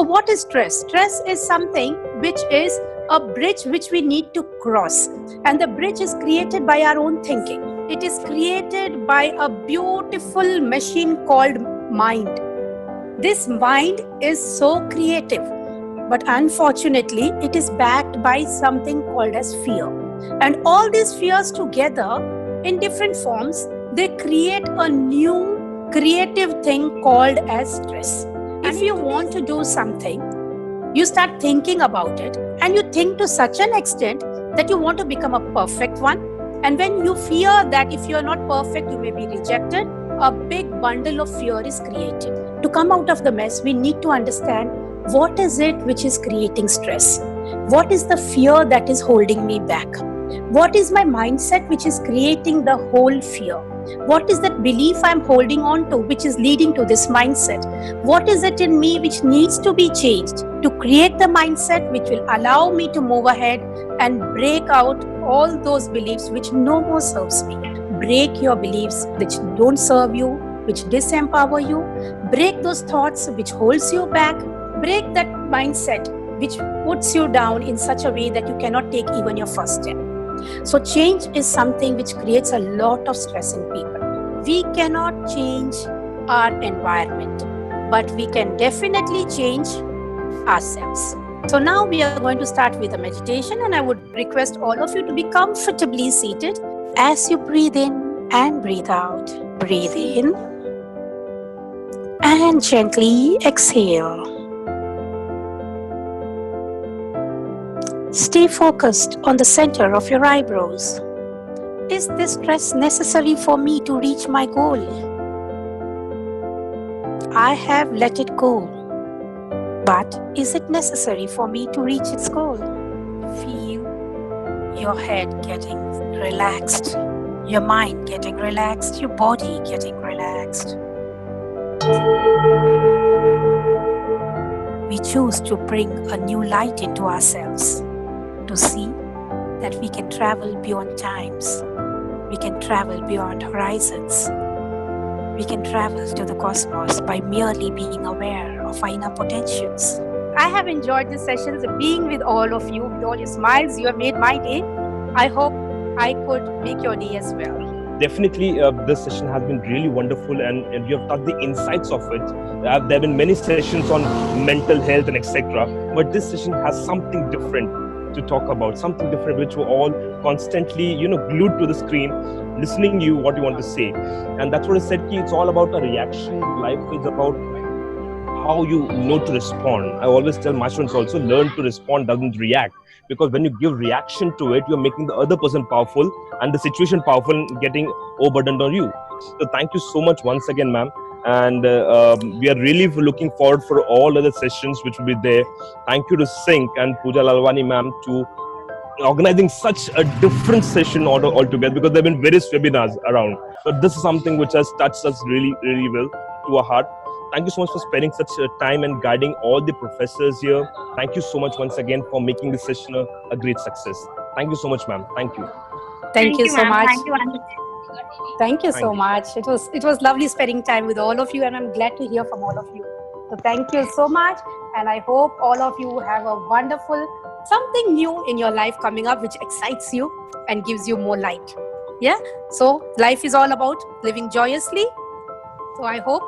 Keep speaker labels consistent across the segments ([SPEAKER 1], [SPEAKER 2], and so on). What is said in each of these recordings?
[SPEAKER 1] So what is stress? Stress is something which is a bridge which we need to cross. And the bridge is created by our own thinking. It is created by a beautiful machine called mind. This mind is so creative, but unfortunately, it is backed by something called as fear. And all these fears together in different forms, they create a new creative thing called as stress. If you want to do something, you start thinking about it, and you think to such an extent that you want to become a perfect one. And when you fear that if you are not perfect, you may be rejected, a big bundle of fear is created. To come out of the mess, we need to understand what is it which is creating stress? What is the fear that is holding me back? What is my mindset which is creating the whole fear? What is that belief I'm holding on to which is leading to this mindset? What is it in me which needs to be changed to create the mindset which will allow me to move ahead and break out all those beliefs which no more serves me? Break your beliefs which don't serve you, which disempower you. Break those thoughts which holds you back. Break that mindset which puts you down in such a way that you cannot take even your first step. So change is something which creates a lot of stress in people. We cannot change our environment, but we can definitely change ourselves. So now we are going to start with a meditation, and I would request all of you to be comfortably seated. As you breathe in and breathe out, breathe in and gently exhale. Stay focused on the center of your eyebrows. Is this stress necessary for me to reach my goal? I have let it go. But is it necessary for me to reach its goal? Feel your head getting relaxed, your mind getting relaxed, your body getting relaxed. We choose to bring a new light into ourselves, to see that we can travel beyond times, we can travel beyond horizons, we can travel to the cosmos by merely being aware of our inner potentials. I have enjoyed these sessions, being with all of you, with all your smiles. You have made my day. I hope I could make your day as well.
[SPEAKER 2] Definitely, this session has been really wonderful, and you have touched the insights of it. There have been many sessions on mental health and etc. But this session has something different to talk about, something different which we're all constantly, glued to the screen, listening you what you want to say. And that's what I said, it's all about a reaction. Life is about how you know to respond. I always tell my students also, learn to respond, doesn't react. Because when you give reaction to it, you're making the other person powerful and the situation powerful and getting overburdened on you. So thank you so much once again, ma'am. And we are really looking forward for all other sessions which will be there. Thank you to Sync and Pooja Lalwani, ma'am, to organizing such a different session order altogether, because there have been various webinars around. But this is something which has touched us really, really well to our heart. Thank you so much for spending such time and guiding all the professors here. Thank you so much once again for making this session a great success. Thank you so much, ma'am. Thank you.
[SPEAKER 1] Thank you so much.
[SPEAKER 3] Thank you,
[SPEAKER 1] Thank you so much. It was lovely spending time with all of you, and I'm glad to hear from all of you. So thank you so much, and I hope all of you have a wonderful something new in your life coming up which excites you and gives you more light. Yeah. So life is all about living joyously. So I hope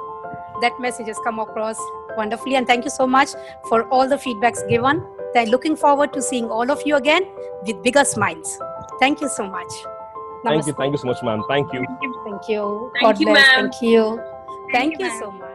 [SPEAKER 1] that message has come across wonderfully, and thank you so much for all the feedbacks given. Then looking forward to seeing all of you again with bigger smiles. Thank you so much.
[SPEAKER 2] Namaste. Thank you so much, ma'am. Thank you.
[SPEAKER 1] Thank you.
[SPEAKER 3] Thank you,
[SPEAKER 1] God bless.
[SPEAKER 3] ma'am.
[SPEAKER 1] Thank you.
[SPEAKER 3] Thank you,
[SPEAKER 1] Thank you so much.